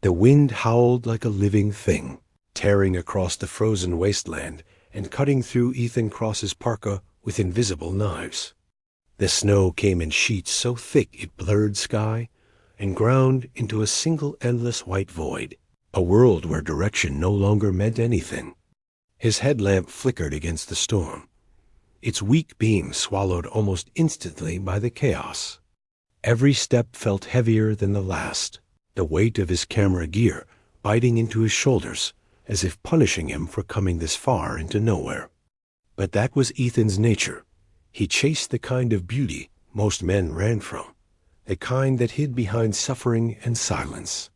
The wind howled like a living thing, tearing across the frozen wasteland and cutting through Ethan Cross's parka with invisible knives. The snow came in sheets so thick it blurred sky and ground into a single endless white void, a world where direction no longer meant anything. His headlamp flickered against the storm, its weak beam swallowed almost instantly by the chaos. Every step felt heavier than the last, the weight of his camera gear biting into his shoulders as if punishing him for coming this far into nowhere. But that was Ethan's nature. He chased the kind of beauty most men ran from, the kind that hid behind suffering and silence.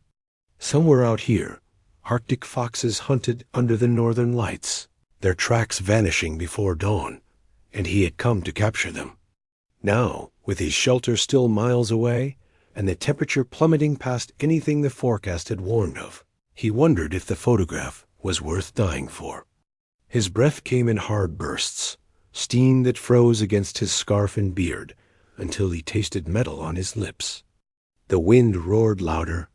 Somewhere out here, Arctic foxes hunted under the northern lights, their tracks vanishing before dawn, and he had come to capture them. Now, with his shelter still miles away, and the temperature plummeting past anything the forecast had warned of, he wondered if the photograph was worth dying for. His breath came in hard bursts, steam that froze against his scarf and beard, until he tasted metal on his lips. The wind roared louder,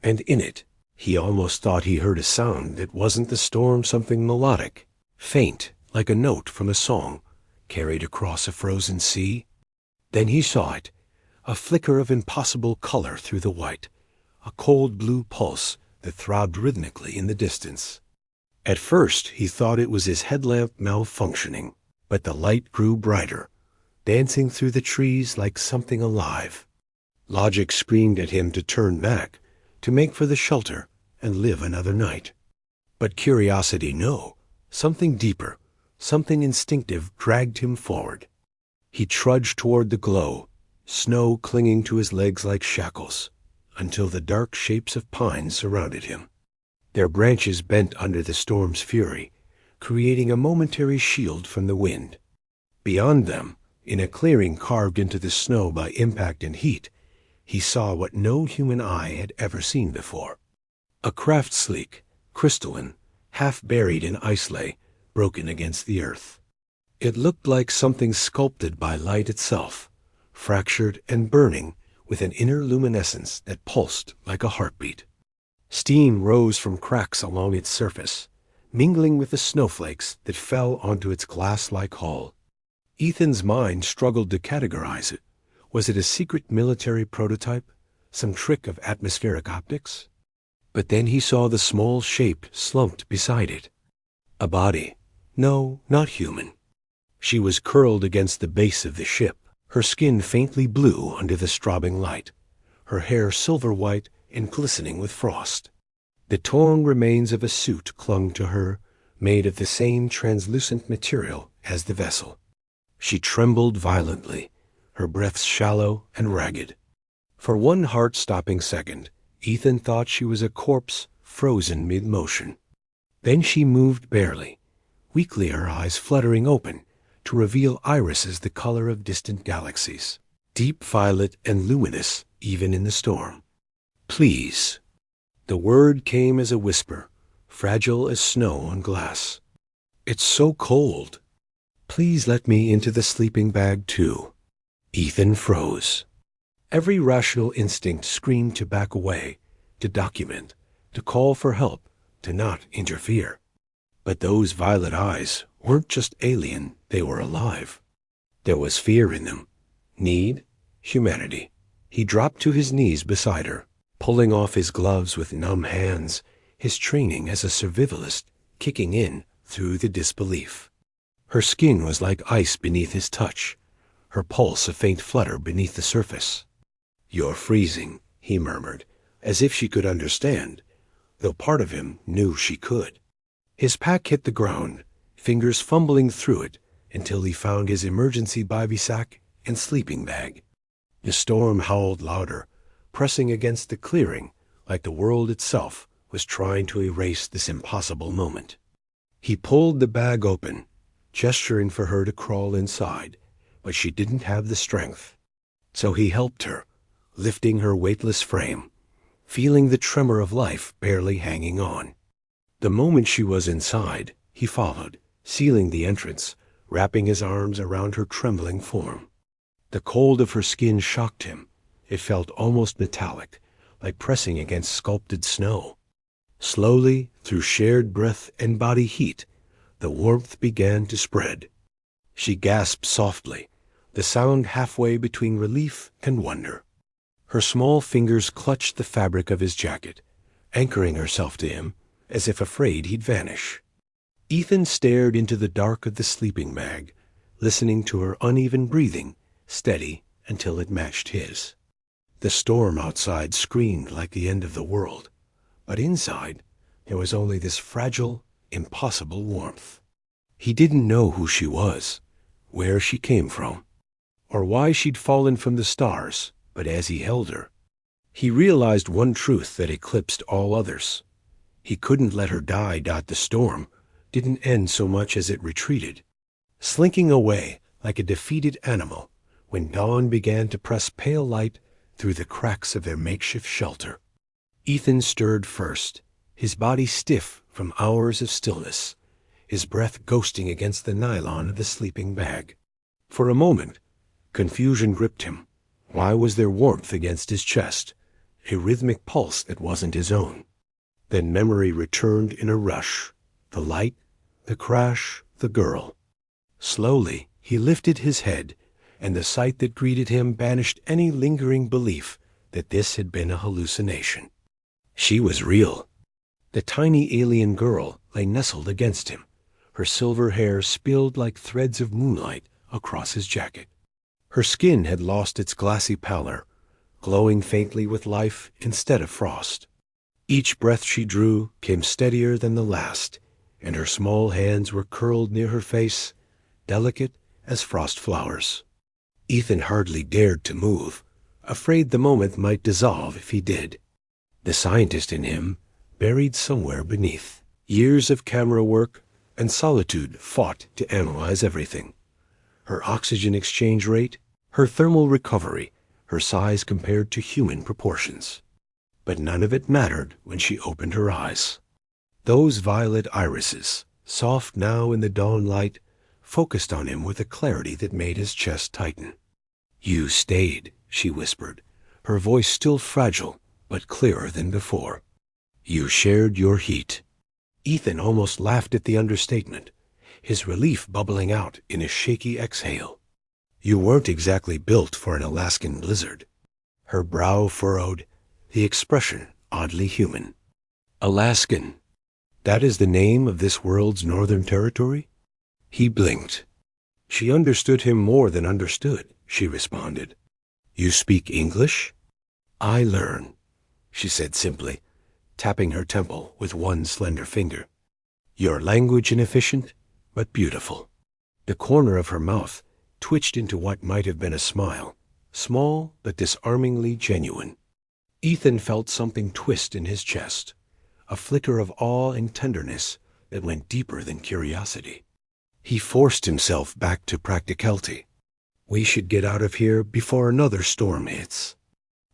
and in it, he almost thought he heard a sound that wasn't the storm, something melodic, faint like a note from a song, carried across a frozen sea. Then he saw it, a flicker of impossible color through the white, a cold blue pulse that throbbed rhythmically in the distance. At first he thought it was his headlamp malfunctioning, but the light grew brighter, dancing through the trees like something alive. Logic screamed at him to turn back, to make for the shelter and live another night. But curiosity, no, something deeper, something instinctive dragged him forward. He trudged toward the glow, snow clinging to his legs like shackles, until the dark shapes of pines surrounded him. Their branches bent under the storm's fury, creating a momentary shield from the wind. Beyond them, in a clearing carved into the snow by impact and heat, he saw what no human eye had ever seen before. A craft sleek, crystalline, half buried in ice lay, broken against the earth. It looked like something sculpted by light itself, fractured and burning with an inner luminescence that pulsed like a heartbeat. Steam rose from cracks along its surface, mingling with the snowflakes that fell onto its glass-like hull. Ethan's mind struggled to categorize it. Was it a secret military prototype, some trick of atmospheric optics? But then he saw the small shape slumped beside it. A body. No, not human. She was curled against the base of the ship, her skin faintly blue under the strobing light, her hair silver white and glistening with frost. The torn remains of a suit clung to her, made of the same translucent material as the vessel. She trembled violently, her breath shallow and ragged. For one heart-stopping second, Ethan thought she was a corpse frozen mid-motion. Then she moved barely, weakly, her eyes fluttering open to reveal irises the color of distant galaxies, deep violet and luminous even in the storm. "Please." The word came as a whisper, fragile as snow on glass. "It's so cold. Please let me into the sleeping bag too." Ethan froze. Every rational instinct screamed to back away, to document, to call for help, to not interfere. But those violet eyes weren't just alien, they were alive. There was fear in them, need, humanity. He dropped to his knees beside her, pulling off his gloves with numb hands, his training as a survivalist kicking in through the disbelief. Her skin was like ice beneath his touch, her pulse a faint flutter beneath the surface. "You're freezing," he murmured, as if she could understand, though part of him knew she could. His pack hit the ground, fingers fumbling through it until he found his emergency bivy sack and sleeping bag. The storm howled louder, pressing against the clearing like the world itself was trying to erase this impossible moment. He pulled the bag open, gesturing for her to crawl inside, but she didn't have the strength. So he helped her, lifting her weightless frame, feeling the tremor of life barely hanging on. The moment she was inside, he followed, sealing the entrance, wrapping his arms around her trembling form. The cold of her skin shocked him. It felt almost metallic, like pressing against sculpted snow. Slowly, through shared breath and body heat, the warmth began to spread. She gasped softly, the sound halfway between relief and wonder. Her small fingers clutched the fabric of his jacket, anchoring herself to him as if afraid he'd vanish. Ethan stared into the dark of the sleeping bag, listening to her uneven breathing, steady until it matched his. The storm outside screamed like the end of the world, but inside there was only this fragile, impossible warmth. He didn't know who she was, where she came from, or why she'd fallen from the stars, but as he held her, he realized one truth that eclipsed all others. He couldn't let her die. The storm didn't end so much as it retreated, slinking away like a defeated animal when dawn began to press pale light through the cracks of their makeshift shelter. Ethan stirred first, his body stiff from hours of stillness, his breath ghosting against the nylon of the sleeping bag. For a moment, confusion gripped him. Why was there warmth against his chest, a rhythmic pulse that wasn't his own? Then memory returned in a rush. The light, the crash, the girl. Slowly, he lifted his head, and the sight that greeted him banished any lingering belief that this had been a hallucination. She was real. The tiny alien girl lay nestled against him, her silver hair spilled like threads of moonlight across his jacket. Her skin had lost its glassy pallor, glowing faintly with life instead of frost. Each breath she drew came steadier than the last, and her small hands were curled near her face, delicate as frost flowers. Ethan hardly dared to move, afraid the moment might dissolve if he did. The scientist in him, buried somewhere beneath. Years of camera work and solitude fought to analyze everything. Her oxygen exchange rate, her thermal recovery, her size compared to human proportions. But none of it mattered when she opened her eyes. Those violet irises, soft now in the dawn light, focused on him with a clarity that made his chest tighten. "You stayed," she whispered, her voice still fragile, but clearer than before. "You shared your heat." Ethan almost laughed at the understatement, his relief bubbling out in a shaky exhale. "You weren't exactly built for an Alaskan blizzard." Her brow furrowed, the expression oddly human. "Alaskan. That is the name of this world's northern territory?" He blinked. She understood him more than understood, she responded. "You speak English?" "I learn," she said simply, tapping her temple with one slender finger. "Your language inefficient, but beautiful." The corner of her mouth twitched into what might have been a smile, small but disarmingly genuine. Ethan felt something twist in his chest, a flicker of awe and tenderness that went deeper than curiosity. He forced himself back to practicality. "We should get out of here before another storm hits."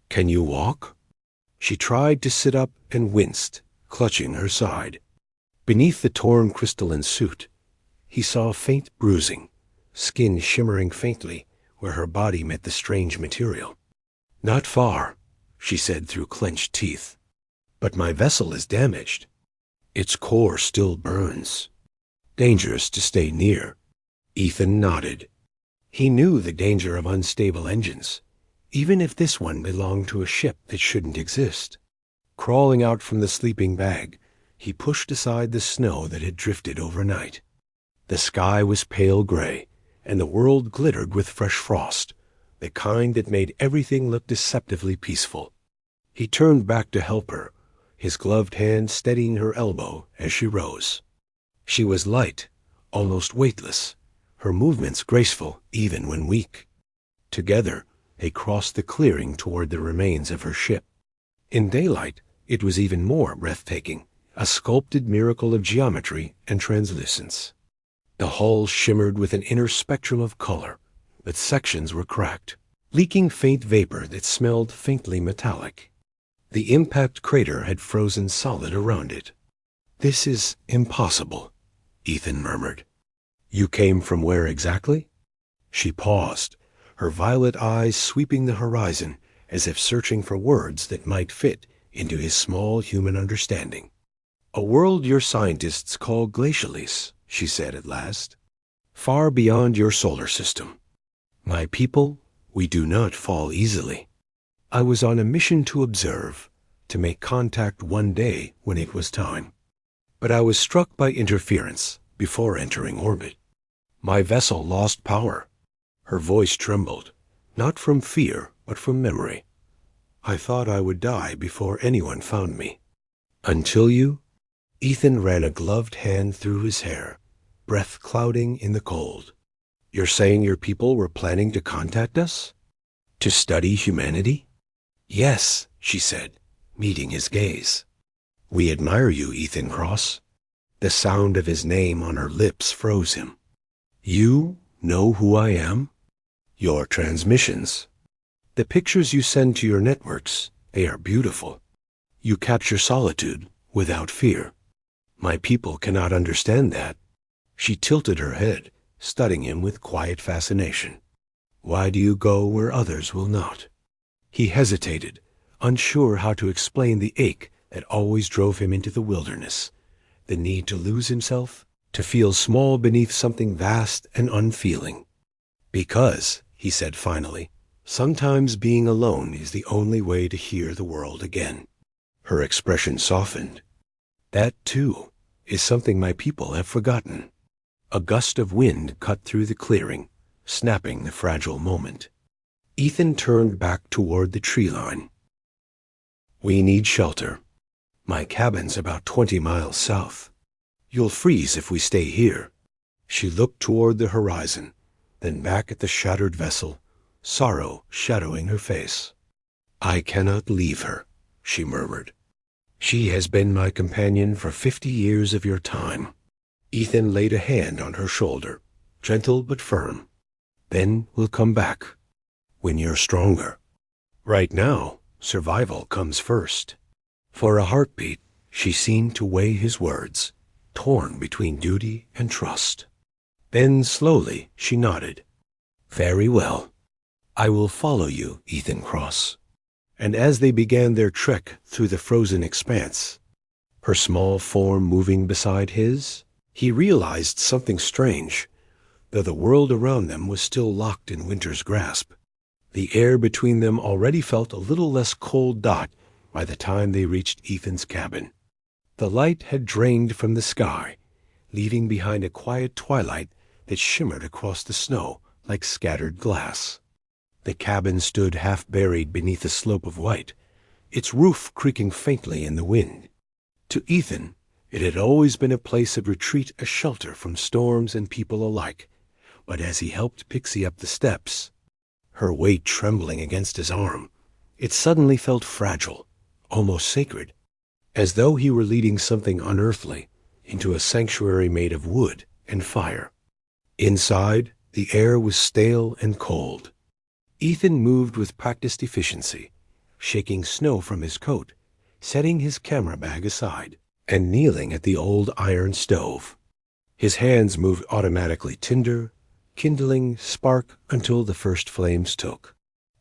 "Can you walk?" She tried to sit up and winced, clutching her side. Beneath the torn crystalline suit, he saw faint bruising, skin shimmering faintly where her body met the strange material. "Not far," she said through clenched teeth. "But my vessel is damaged. Its core still burns. Dangerous to stay near." Ethan nodded. He knew the danger of unstable engines, even if this one belonged to a ship that shouldn't exist. Crawling out from the sleeping bag, he pushed aside the snow that had drifted overnight. The sky was pale gray, and the world glittered with fresh frost, the kind that made everything look deceptively peaceful. He turned back to help her, his gloved hand steadying her elbow as she rose. She was light, almost weightless, her movements graceful even when weak. Together, they crossed the clearing toward the remains of her ship. In daylight, it was even more breathtaking, a sculpted miracle of geometry and translucence. The hull shimmered with an inner spectrum of color, but sections were cracked, leaking faint vapor that smelled faintly metallic. The impact crater had frozen solid around it. "This is impossible," Ethan murmured. "You came from where exactly?" She paused, her violet eyes sweeping the horizon as if searching for words that might fit into his small human understanding. "A world your scientists call glacialis," she said at last, "far beyond your solar system. My people, we do not fall easily. I was on a mission to observe, to make contact one day when it was time. But I was struck by interference before entering orbit. My vessel lost power." Her voice trembled, not from fear, but from memory. "I thought I would die before anyone found me." "Until you?" Ethan ran a gloved hand through his hair, breath clouding in the cold. "You're saying your people were planning to contact us? To study humanity?" "Yes," she said, meeting his gaze. "We admire you, Ethan Cross." The sound of his name on her lips froze him. "You know who I am?" "Your transmissions. The pictures you send to your networks, they are beautiful. You capture solitude without fear. My people cannot understand that." She tilted her head, studying him with quiet fascination. "Why do you go where others will not?" He hesitated, unsure how to explain the ache that always drove him into the wilderness, the need to lose himself, to feel small beneath something vast and unfeeling. "Because," he said finally, "sometimes being alone is the only way to hear the world again." Her expression softened. "That, too, is something my people have forgotten." A gust of wind cut through the clearing, snapping the fragile moment. Ethan turned back toward the tree line. "We need shelter. My cabin's about 20 miles south. You'll freeze if we stay here." She looked toward the horizon, then back at the shattered vessel, sorrow shadowing her face. "I cannot leave her," she murmured. "She has been my companion for 50 years of your time." Ethan laid a hand on her shoulder, gentle but firm. "Then we'll come back. When you're stronger. Right now, survival comes first." For a heartbeat, she seemed to weigh his words, torn between duty and trust. Then slowly she nodded. "Very well. I will follow you, Ethan Cross." And as they began their trek through the frozen expanse, her small form moving beside his, he realized something strange. Though the world around them was still locked in winter's grasp, the air between them already felt a little less cold dot by the time they reached Ethan's cabin. The light had drained from the sky, leaving behind a quiet twilight that shimmered across the snow like scattered glass. The cabin stood half buried beneath a slope of white, its roof creaking faintly in the wind. To Ethan, it had always been a place of retreat, a shelter from storms and people alike. But as he helped Pixie up the steps, her weight trembling against his arm, it suddenly felt fragile, almost sacred, as though he were leading something unearthly into a sanctuary made of wood and fire. Inside, the air was stale and cold. Ethan moved with practiced efficiency, shaking snow from his coat, setting his camera bag aside, and kneeling at the old iron stove. His hands moved automatically, tinder, kindling, spark, until the first flames took.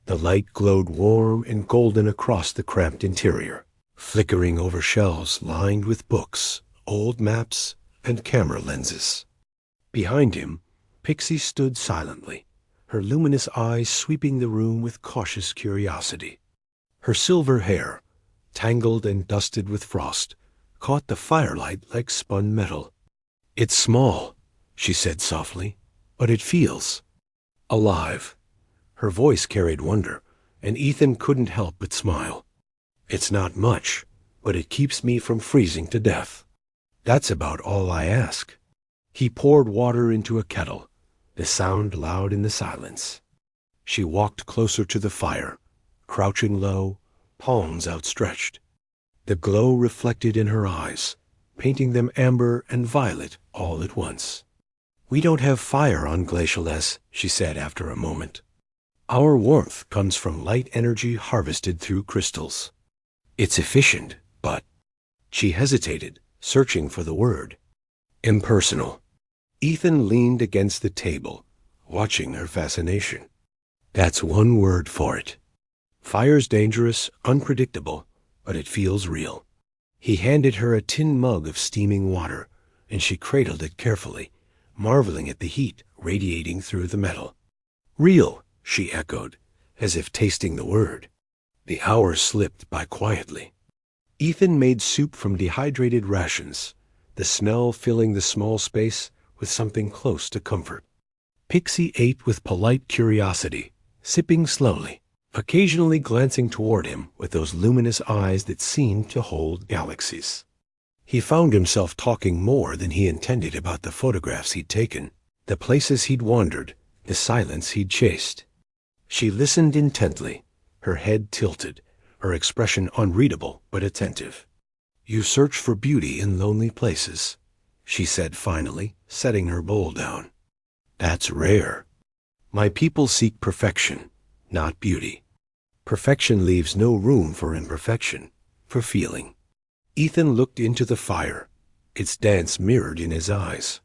The light glowed warm and golden across the cramped interior, flickering over shelves lined with books, old maps, and camera lenses. Behind him, Pixie stood silently, her luminous eyes sweeping the room with cautious curiosity. Her silver hair, tangled and dusted with frost, caught the firelight like spun metal. "It's small," she said softly, "but it feels alive." Her voice carried wonder, and Ethan couldn't help but smile. "It's not much, but it keeps me from freezing to death. That's about all I ask." He poured water into a kettle, the sound loud in the silence. She walked closer to the fire, crouching low, palms outstretched. The glow reflected in her eyes, painting them amber and violet all at once. "We don't have fire on Glacial S," she said after a moment. "Our warmth comes from light energy harvested through crystals. It's efficient, but—" She hesitated, searching for the word. "Impersonal." Ethan leaned against the table, watching her fascination. "That's one word for it." Fire's dangerous, unpredictable, but it feels real. He handed her a tin mug of steaming water, and she cradled it carefully, marveling at the heat radiating through the metal. Real, she echoed, as if tasting the word. The hours slipped by quietly. Ethan made soup from dehydrated rations, the smell filling the small space with something close to comfort. Pixie ate with polite curiosity, sipping slowly, occasionally glancing toward him with those luminous eyes that seemed to hold galaxies. He found himself talking more than he intended about the photographs he'd taken, the places he'd wandered, the silence he'd chased. She listened intently, her head tilted, her expression unreadable but attentive. "You search for beauty in lonely places," she said finally, setting her bowl down. "That's rare. My people seek perfection, not beauty. Perfection leaves no room for imperfection, for feeling." Ethan looked into the fire, its dance mirrored in his eyes.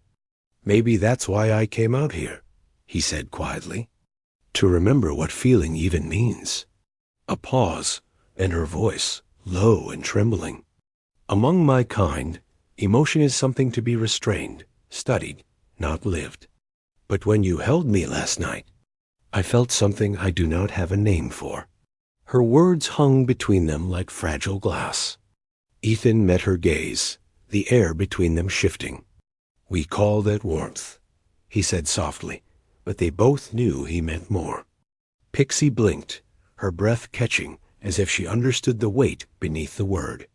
"Maybe that's why I came out here," he said quietly. "To remember what feeling even means." A pause, and her voice, low and trembling. "Among my kind, emotion is something to be restrained, studied, not lived. But when you held me last night, I felt something I do not have a name for." Her words hung between them like fragile glass. Ethan met her gaze, the air between them shifting. "We call that warmth," he said softly, but they both knew he meant more. Pixie blinked, her breath catching as if she understood the weight beneath the word.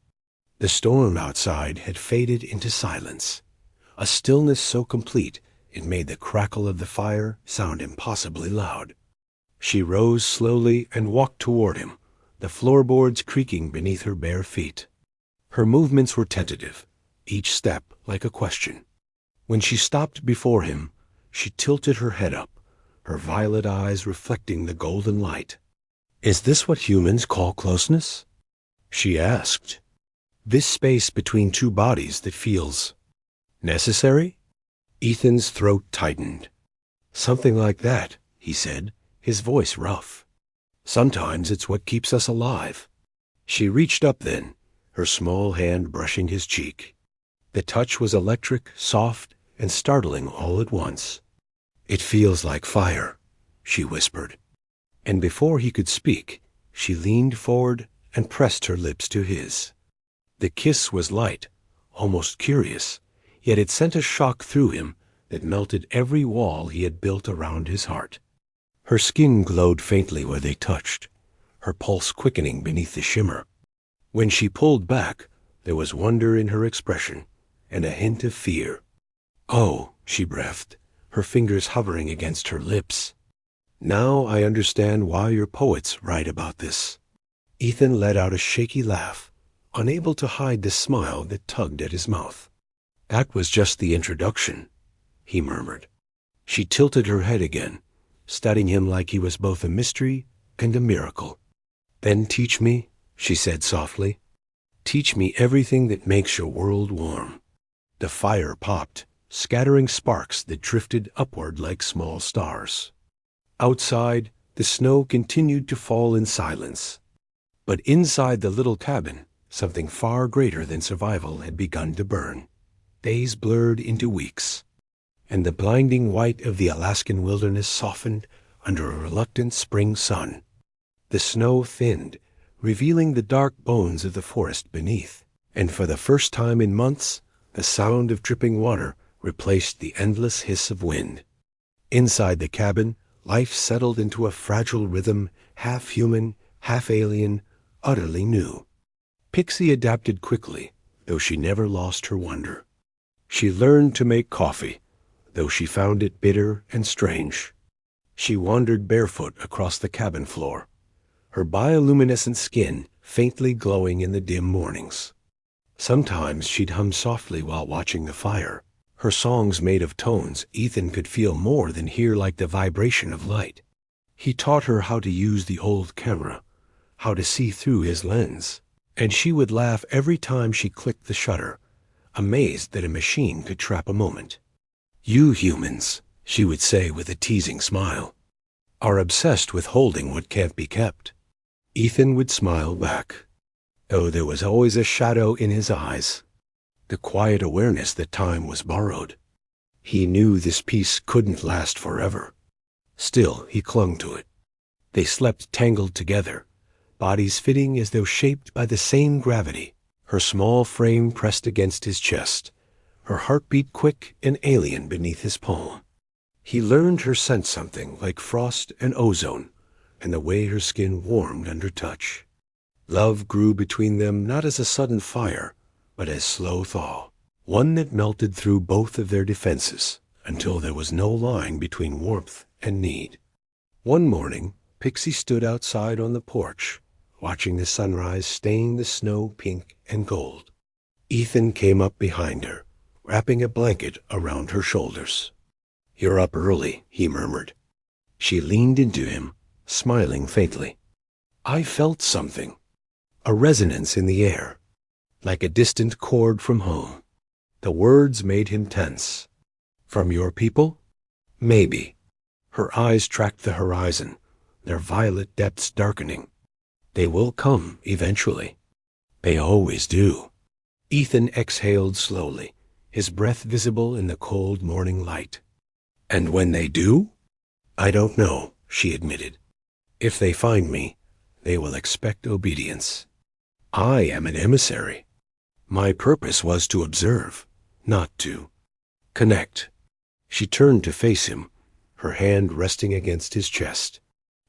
The storm outside had faded into silence, a stillness so complete it made the crackle of the fire sound impossibly loud. She rose slowly and walked toward him, the floorboards creaking beneath her bare feet. Her movements were tentative, each step like a question. When she stopped before him, she tilted her head up, her violet eyes reflecting the golden light. "Is this what humans call closeness?" she asked. "This space between two bodies that feels necessary?" Ethan's throat tightened. "Something like that," he said, his voice rough. "Sometimes it's what keeps us alive." She reached up then, her small hand brushing his cheek. The touch was electric, soft, and startling all at once. "It feels like fire," she whispered. And before he could speak, she leaned forward and pressed her lips to his. The kiss was light, almost curious, yet it sent a shock through him that melted every wall he had built around his heart. Her skin glowed faintly where they touched, her pulse quickening beneath the shimmer. When she pulled back, there was wonder in her expression and a hint of fear. "Oh," she breathed, her fingers hovering against her lips. "Now I understand why your poets write about this." Ethan let out a shaky laugh, unable to hide the smile that tugged at his mouth. "That was just the introduction," he murmured. She tilted her head again, studying him like he was both a mystery and a miracle. "Then teach me," she said softly. "Teach me everything that makes your world warm." The fire popped, scattering sparks that drifted upward like small stars. Outside, the snow continued to fall in silence. But inside the little cabin, something far greater than survival had begun to burn. Days blurred into weeks, and the blinding white of the Alaskan wilderness softened under a reluctant spring sun. The snow thinned, revealing the dark bones of the forest beneath, and for the first time in months, the sound of dripping water replaced the endless hiss of wind. Inside the cabin, life settled into a fragile rhythm, half human, half alien, utterly new. Pixie adapted quickly, though she never lost her wonder. She learned to make coffee, though she found it bitter and strange. She wandered barefoot across the cabin floor, her bioluminescent skin faintly glowing in the dim mornings. Sometimes she'd hum softly while watching the fire, her songs made of tones Ethan could feel more than hear, like the vibration of light. He taught her how to use the old camera, how to see through his lens, and she would laugh every time she clicked the shutter, amazed that a machine could trap a moment. "You humans," she would say with a teasing smile, "are obsessed with holding what can't be kept." Ethan would smile back. Oh, there was always a shadow in his eyes, the quiet awareness that time was borrowed. He knew this peace couldn't last forever. Still, he clung to it. They slept tangled together, bodies fitting as though shaped by the same gravity, her small frame pressed against his chest, her heartbeat quick and alien beneath his palm. He learned her sense something like frost and ozone, and the way her skin warmed under touch. Love grew between them not as a sudden fire, but as slow thaw, one that melted through both of their defenses until there was no line between warmth and need. One morning, Pixie stood outside on the porch, watching the sunrise stain the snow pink and gold. Ethan came up behind her, wrapping a blanket around her shoulders. "You're up early," he murmured. She leaned into him, smiling faintly. I felt something, a resonance in the air, like a distant chord from home. The words made him tense. "From your people?" "Maybe." Her eyes tracked the horizon, their violet depths darkening. "They will come eventually." "They always do." Ethan exhaled slowly, his breath visible in the cold morning light. "And when they do?" "I don't know," she admitted. "If they find me, they will expect obedience. I am an emissary. My purpose was to observe, not to connect." She turned to face him, her hand resting against his chest.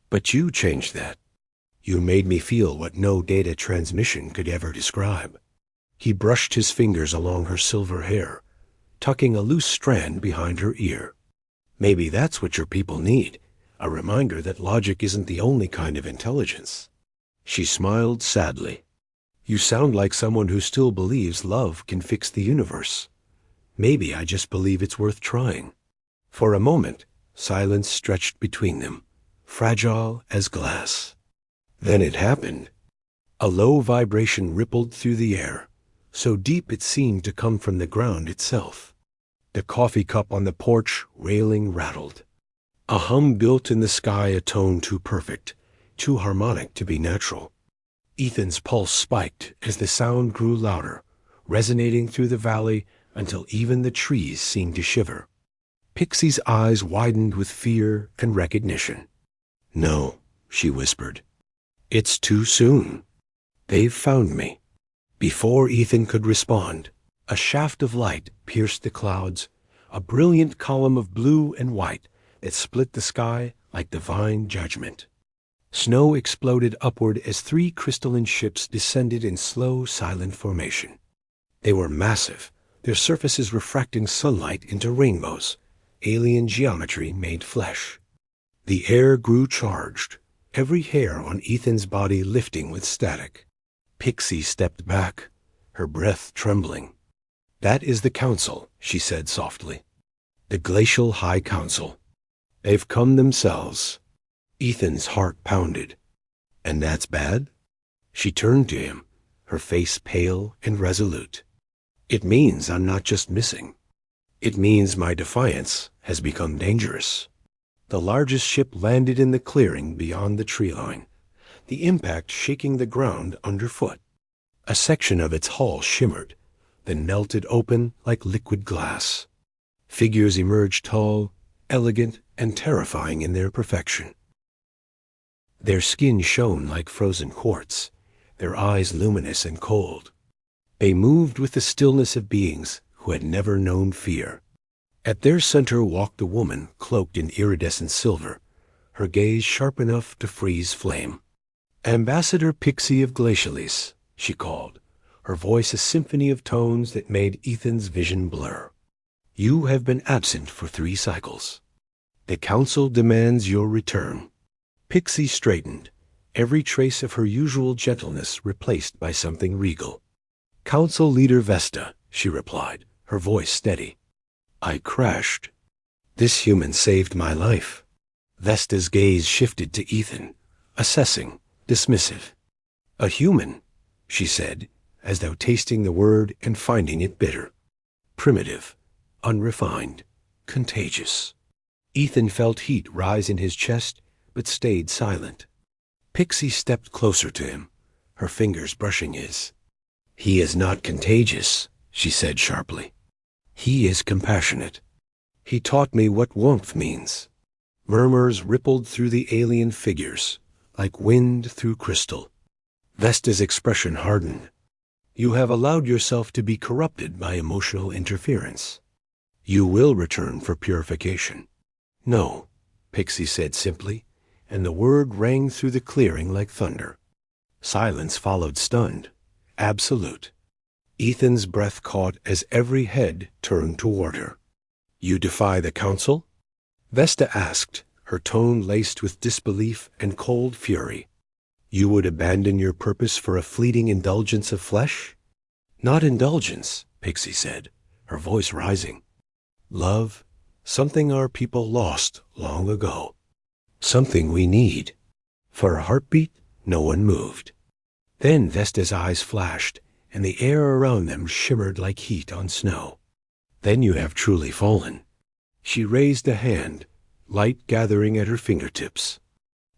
"But you changed that. You made me feel what no data transmission could ever describe." He brushed his fingers along her silver hair, tucking a loose strand behind her ear. "Maybe that's what your people need, a reminder that logic isn't the only kind of intelligence." She smiled sadly. "You sound like someone who still believes love can fix the universe. Maybe I just believe it's worth trying." For a moment, silence stretched between them, fragile as glass. Then it happened. A low vibration rippled through the air, so deep it seemed to come from the ground itself. The coffee cup on the porch railing rattled. A hum built in the sky, a tone too perfect, too harmonic to be natural. Ethan's pulse spiked as the sound grew louder, resonating through the valley until even the trees seemed to shiver. Pixie's eyes widened with fear and recognition. "No," she whispered. "It's too soon. They've found me." Before Ethan could respond, a shaft of light pierced the clouds, a brilliant column of blue and white that split the sky like divine judgment. Snow exploded upward as 3 crystalline ships descended in slow, silent formation. They were massive, their surfaces refracting sunlight into rainbows, alien geometry made flesh. The air grew charged, every hair on Ethan's body lifting with static. Pixie stepped back, her breath trembling. "That is the council," she said softly. "The Glacial High Council. They've come themselves." Ethan's heart pounded. "And that's bad?" She turned to him, her face pale and resolute. "It means I'm not just missing. It means my defiance has become dangerous." The largest ship landed in the clearing beyond the tree line, the impact shaking the ground underfoot. A section of its hull shimmered, then melted open like liquid glass. Figures emerged tall, elegant, and terrifying in their perfection. Their skin shone like frozen quartz, their eyes luminous and cold. They moved with the stillness of beings who had never known fear. At their center walked a woman cloaked in iridescent silver, her gaze sharp enough to freeze flame. "Ambassador Pixie of Glacialis," she called, her voice a symphony of tones that made Ethan's vision blur. "You have been absent for 3 cycles. The council demands your return." Pixie straightened, every trace of her usual gentleness replaced by something regal. "Council Leader Vesta," she replied, her voice steady. "I crashed. This human saved my life." Vesta's gaze shifted to Ethan, assessing, dismissive. "A human," she said, as though tasting the word and finding it bitter. "Primitive, unrefined, contagious." Ethan felt heat rise in his chest, but stayed silent. Pixie stepped closer to him, her fingers brushing his. "He is not contagious," she said sharply. "He is compassionate. He taught me what warmth means." Murmurs rippled through the alien figures, like wind through crystal. Vesta's expression hardened. "You have allowed yourself to be corrupted by emotional interference. You will return for purification." "No," Pixie said simply, and the word rang through the clearing like thunder. Silence followed, stunned, absolute. Ethan's breath caught as every head turned toward her. "You defy the council?" Vesta asked, her tone laced with disbelief and cold fury. "You would abandon your purpose for a fleeting indulgence of flesh?" "Not indulgence," Pixie said, her voice rising. "Love, something our people lost long ago. Something we need." For a heartbeat, no one moved. Then Vesta's eyes flashed, and the air around them shimmered like heat on snow. "Then you have truly fallen." She raised a hand, light gathering at her fingertips.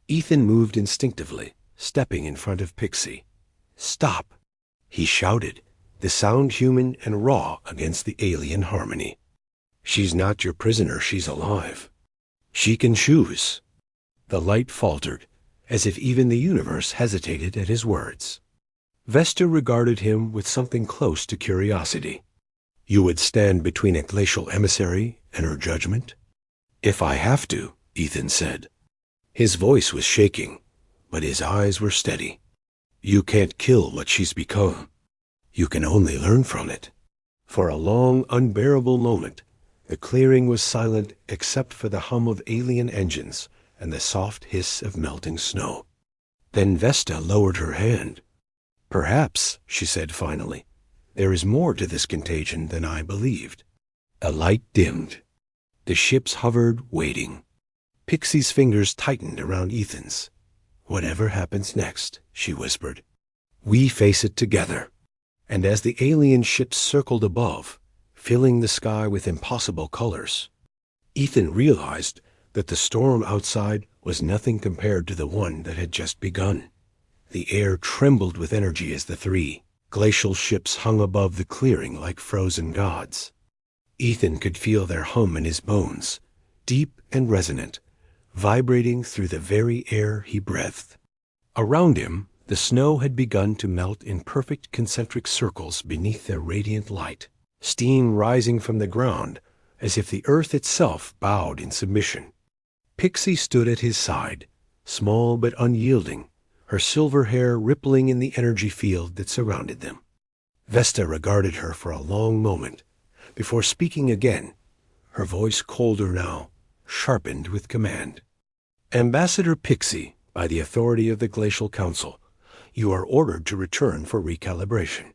Ethan moved instinctively, stepping in front of Pixie. "Stop!" he shouted, the sound human and raw against the alien harmony. "She's not your prisoner, she's alive. She can choose." The light faltered, as if even the universe hesitated at his words. Vesta regarded him with something close to curiosity. "You would stand between a glacial emissary and her judgment?" "If I have to," Ethan said. His voice was shaking, but his eyes were steady. "You can't kill what she's become. You can only learn from it." For a long, unbearable moment, the clearing was silent except for the hum of alien engines and the soft hiss of melting snow. Then Vesta lowered her hand. "Perhaps," she said finally, "there is more to this contagion than I believed." A light dimmed. The ships hovered, waiting. Pixie's fingers tightened around Ethan's. "Whatever happens next," she whispered, "we face it together." And as the alien ships circled above, filling the sky with impossible colors, Ethan realized that the storm outside was nothing compared to the one that had just begun. The air trembled with energy as the three glacial ships hung above the clearing like frozen gods. Ethan could feel their hum in his bones, deep and resonant, vibrating through the very air he breathed. Around him, the snow had begun to melt in perfect concentric circles beneath their radiant light, steam rising from the ground as if the earth itself bowed in submission. Pixie stood at his side, small but unyielding, her silver hair rippling in the energy field that surrounded them. Vesta regarded her for a long moment, before speaking again, her voice colder now, sharpened with command. "Ambassador Pixie, by the authority of the Glacial Council, you are ordered to return for recalibration.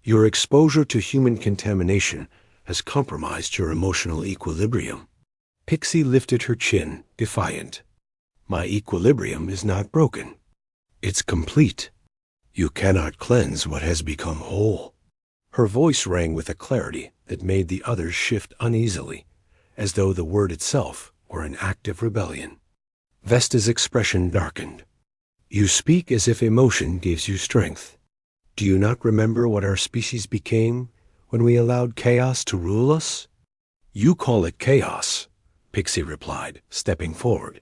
Your exposure to human contamination has compromised your emotional equilibrium." Pixie lifted her chin, defiant. "My equilibrium is not broken. It's complete. You cannot cleanse what has become whole." Her voice rang with a clarity that made the others shift uneasily, as though the word itself were an act of rebellion. Vesta's expression darkened. "You speak as if emotion gives you strength. Do you not remember what our species became when we allowed chaos to rule us?" "You call it chaos," Pixie replied, stepping forward.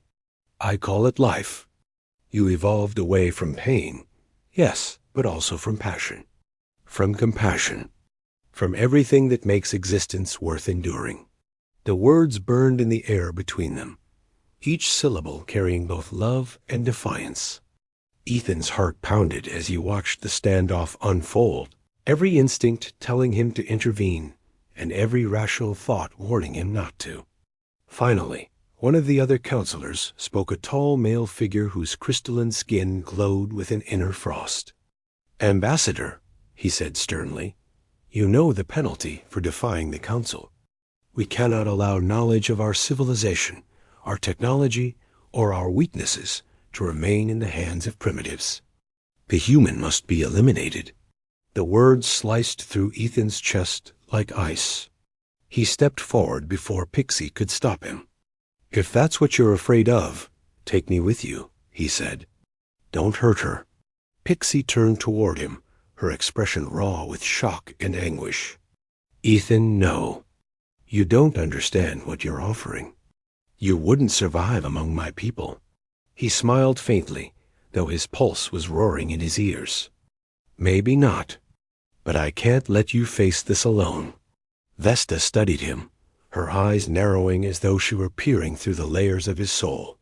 "I call it life. You evolved away from pain, yes, but also from passion, from compassion, from everything that makes existence worth enduring." The words burned in the air between them, each syllable carrying both love and defiance. Ethan's heart pounded as he watched the standoff unfold, every instinct telling him to intervene, and every rational thought warning him not to. Finally, one of the other counselors spoke, a tall male figure whose crystalline skin glowed with an inner frost. "Ambassador," he said sternly, "you know the penalty for defying the council. We cannot allow knowledge of our civilization, our technology, or our weaknesses to remain in the hands of primitives. The human must be eliminated." The words sliced through Ethan's chest like ice. He stepped forward before Pixie could stop him. "If that's what you're afraid of, take me with you," he said. Don't hurt her. Pixie turned toward him, her expression raw with shock and anguish. Ethan, no. You don't understand what you're offering. You wouldn't survive among my people. He smiled faintly, though his pulse was roaring in his ears. Maybe not, but I can't let you face this alone. Vesta studied him, her eyes narrowing as though she were peering through the layers of his soul.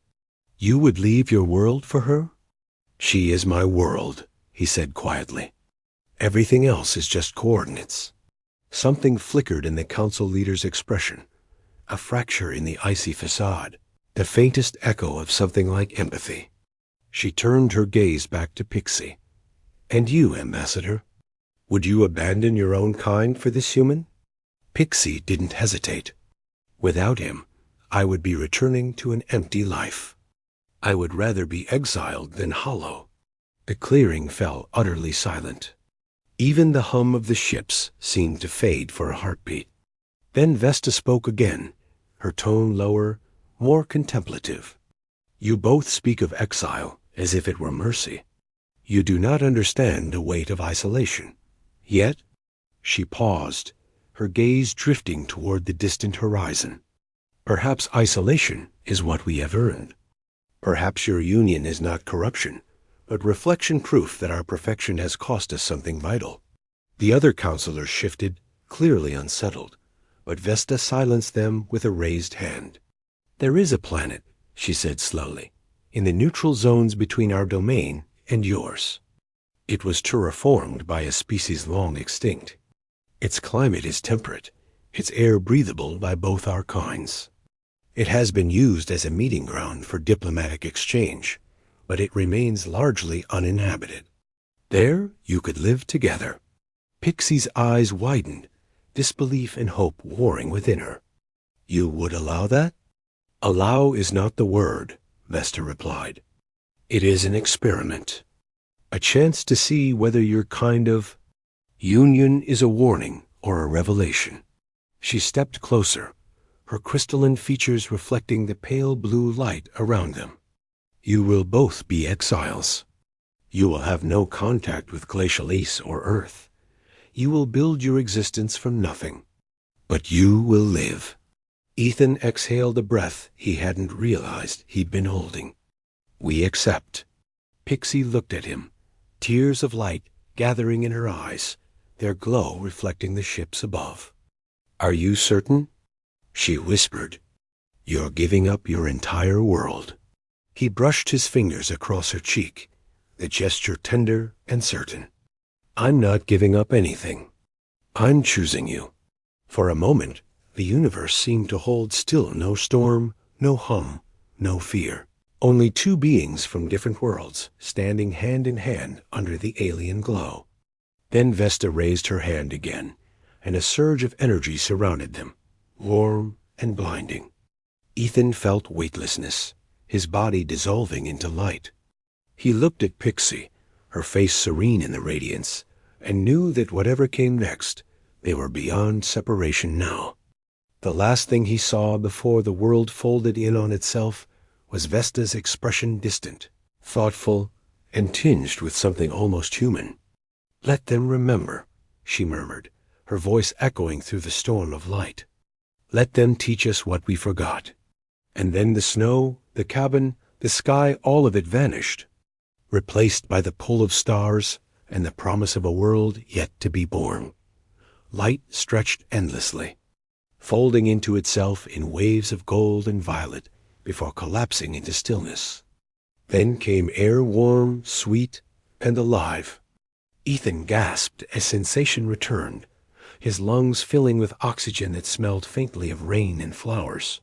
You would leave your world for her? She is my world, he said quietly. Everything else is just coordinates. Something flickered in the council leader's expression, a fracture in the icy facade, the faintest echo of something like empathy. She turned her gaze back to Pixie. And you, Ambassador? Would you abandon your own kind for this human? Pixie didn't hesitate. Without him, I would be returning to an empty life. I would rather be exiled than hollow. The clearing fell utterly silent. Even the hum of the ships seemed to fade for a heartbeat. Then Vesta spoke again, her tone lower, more contemplative. You both speak of exile as if it were mercy. You do not understand the weight of isolation. Yet, she paused, her gaze drifting toward the distant horizon. Perhaps isolation is what we have earned. Perhaps your union is not corruption, but reflection proof that our perfection has cost us something vital. The other counselors shifted, clearly unsettled, but Vesta silenced them with a raised hand. There is a planet, she said slowly, in the neutral zones between our domain and yours. It was terraformed by a species long extinct. Its climate is temperate, its air breathable by both our kinds. It has been used as a meeting ground for diplomatic exchange, but it remains largely uninhabited. There you could live together. Pixie's eyes widened, disbelief and hope warring within her. You would allow that? Allow is not the word, Vesta replied. It is an experiment. A chance to see whether your kind of union is a warning or a revelation. She stepped closer, her crystalline features reflecting the pale blue light around them. You will both be exiles. You will have no contact with glacial East or Earth. You will build your existence from nothing. But you will live. Ethan exhaled a breath he hadn't realized he'd been holding. We accept. Pixie looked at him, tears of light gathering in her eyes, their glow reflecting the ships above. Are you certain? She whispered. You're giving up your entire world. He brushed his fingers across her cheek, the gesture tender and certain. I'm not giving up anything. I'm choosing you. For a moment, the universe seemed to hold still, no storm, no hum, no fear. Only two beings from different worlds, standing hand in hand under the alien glow. Then Vesta raised her hand again, and a surge of energy surrounded them, warm and blinding. Ethan felt weightlessness, his body dissolving into light. He looked at Pixie, her face serene in the radiance, and knew that whatever came next, they were beyond separation now. The last thing he saw before the world folded in on itself was Vesta's expression, distant, thoughtful, and tinged with something almost human. Let them remember, she murmured, her voice echoing through the storm of light. Let them teach us what we forgot. And then the snow, the cabin, the sky, all of it vanished, replaced by the pull of stars and the promise of a world yet to be born. Light stretched endlessly, folding into itself in waves of gold and violet before collapsing into stillness. Then came air warm, sweet, and alive. Ethan gasped as sensation returned, his lungs filling with oxygen that smelled faintly of rain and flowers.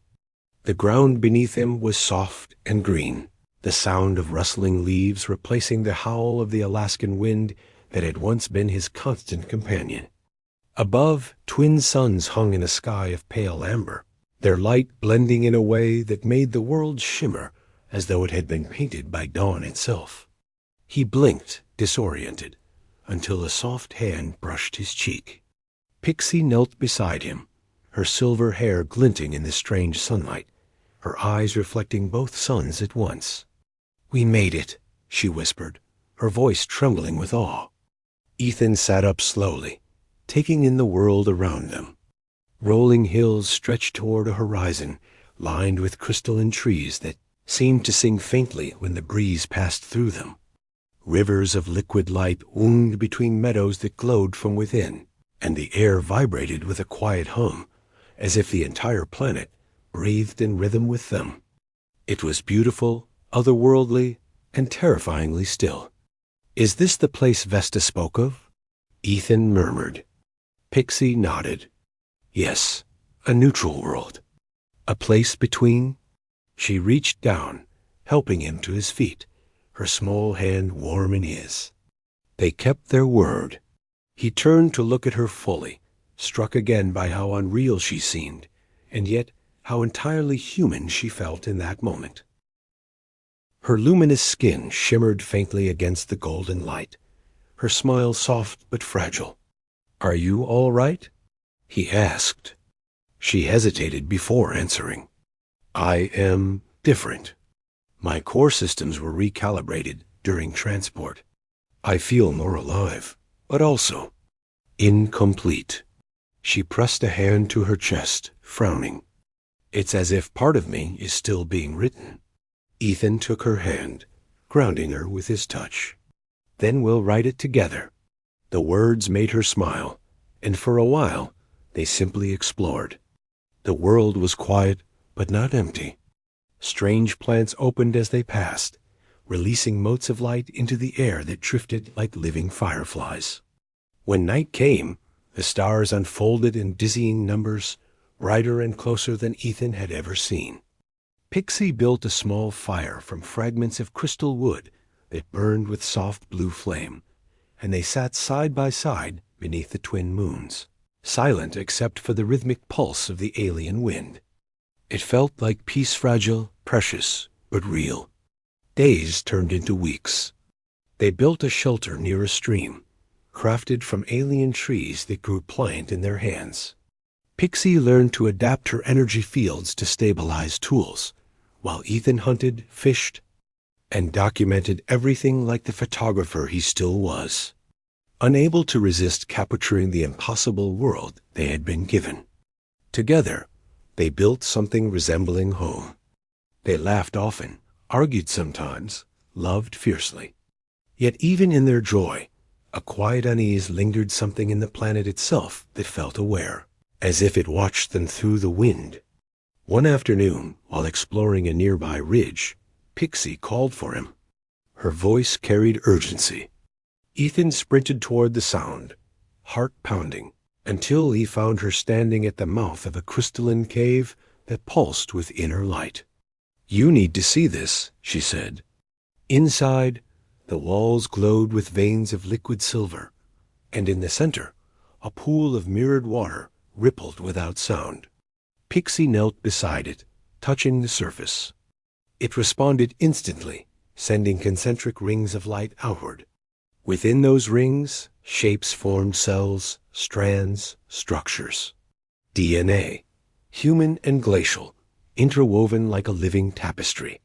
The ground beneath him was soft and green, the sound of rustling leaves replacing the howl of the Alaskan wind that had once been his constant companion. Above, twin suns hung in a sky of pale amber, their light blending in a way that made the world shimmer as though it had been painted by dawn itself. He blinked, disoriented, until a soft hand brushed his cheek. Pixie knelt beside him, her silver hair glinting in the strange sunlight, her eyes reflecting both suns at once. We made it, she whispered, her voice trembling with awe. Ethan sat up slowly, taking in the world around them. Rolling hills stretched toward a horizon lined with crystalline trees that seemed to sing faintly when the breeze passed through them. Rivers of liquid light wound between meadows that glowed from within, and the air vibrated with a quiet hum, as if the entire planet breathed in rhythm with them. It was beautiful, otherworldly, and terrifyingly still. "Is this the place Vesta spoke of?" Ethan murmured. Pixie nodded. "Yes, a neutral world. A place between." She reached down, helping him to his feet, her small hand warm in his. They kept their word. He turned to look at her fully, struck again by how unreal she seemed, and yet how entirely human she felt in that moment. Her luminous skin shimmered faintly against the golden light, her smile soft but fragile. "Are you all right?" he asked. She hesitated before answering. "I am different. My core systems were recalibrated during transport. I feel more alive, but also incomplete." She pressed a hand to her chest, frowning. "It's as if part of me is still being written." Ethan took her hand, grounding her with his touch. "Then we'll write it together." The words made her smile, and for a while they simply explored. The world was quiet, but not empty. Strange plants opened as they passed, releasing motes of light into the air that drifted like living fireflies. When night came, the stars unfolded in dizzying numbers, brighter and closer than Ethan had ever seen. Pixie built a small fire from fragments of crystal wood that burned with soft blue flame, and they sat side by side beneath the twin moons, silent except for the rhythmic pulse of the alien wind. It felt like peace, fragile, precious, but real. Days turned into weeks. They built a shelter near a stream, crafted from alien trees that grew pliant in their hands. Pixie learned to adapt her energy fields to stabilize tools, while Ethan hunted, fished, and documented everything like the photographer he still was, unable to resist capturing the impossible world they had been given. Together, they built something resembling home. They laughed often, argued sometimes, loved fiercely. Yet even in their joy, a quiet unease lingered, something in the planet itself that felt aware, as if it watched them through the wind. One afternoon, while exploring a nearby ridge, Pixie called for him. Her voice carried urgency. Ethan sprinted toward the sound, heart pounding, until he found her standing at the mouth of a crystalline cave that pulsed with inner light. "You need to see this," she said. Inside, the walls glowed with veins of liquid silver, and in the center, a pool of mirrored water rippled without sound. Pixie knelt beside it, touching the surface. It responded instantly, sending concentric rings of light outward. Within those rings, shapes formed, cells, strands, structures. DNA, human and glacial, interwoven like a living tapestry.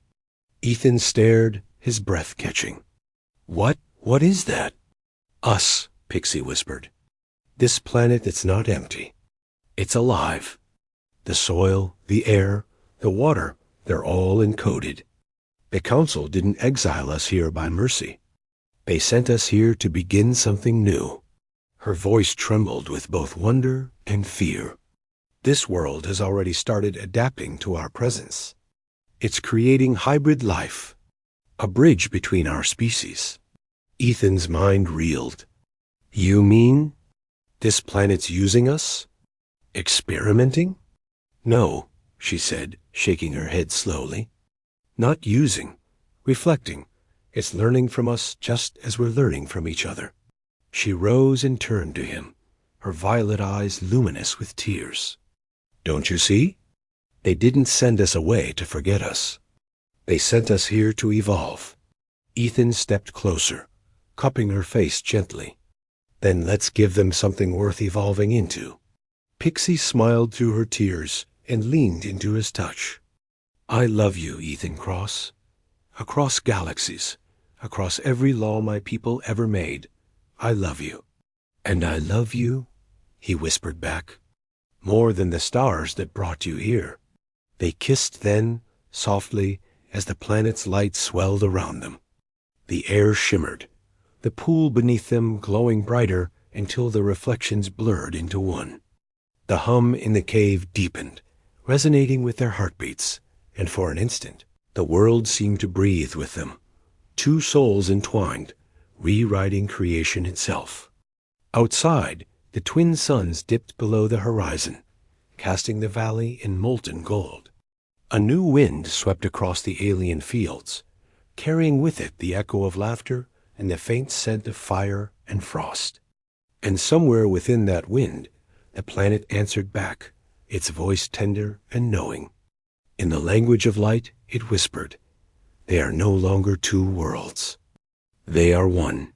Ethan stared, his breath catching. What is that?" "Us," Pixie whispered. "This planet that's not empty. It's alive. The soil, the air, the water, they're all encoded. The Council didn't exile us here by mercy. They sent us here to begin something new." Her voice trembled with both wonder and fear. "This world has already started adapting to our presence. It's creating hybrid life, a bridge between our species." Ethan's mind reeled. "You mean this planet's using us? Experimenting?" "No," she said, shaking her head slowly. "Not using, reflecting. It's learning from us just as we're learning from each other." She rose and turned to him, her violet eyes luminous with tears. "Don't you see? They didn't send us away to forget us. They sent us here to evolve." Ethan stepped closer, cupping her face gently. "Then let's give them something worth evolving into." Pixie smiled through her tears and leaned into his touch. "I love you, Ethan Cross. Across galaxies, across every law my people ever made, I love you. And I love you, he whispered back, more than the stars that brought you here. They kissed then, softly, as the planet's light swelled around them. The air shimmered, the pool beneath them glowing brighter until the reflections blurred into one. The hum in the cave deepened, resonating with their heartbeats, and for an instant, the world seemed to breathe with them. Two souls entwined, rewriting creation itself. Outside, the twin suns dipped below the horizon, casting the valley in molten gold. A new wind swept across the alien fields, carrying with it the echo of laughter and the faint scent of fire and frost. And somewhere within that wind, the planet answered back, its voice tender and knowing. In the language of light, it whispered, "They are no longer two worlds. They are one."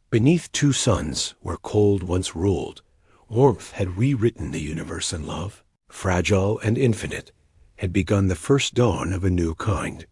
Beneath two suns, where cold once ruled, warmth had rewritten the universe, and love, fragile and infinite, had begun the first dawn of a new kind.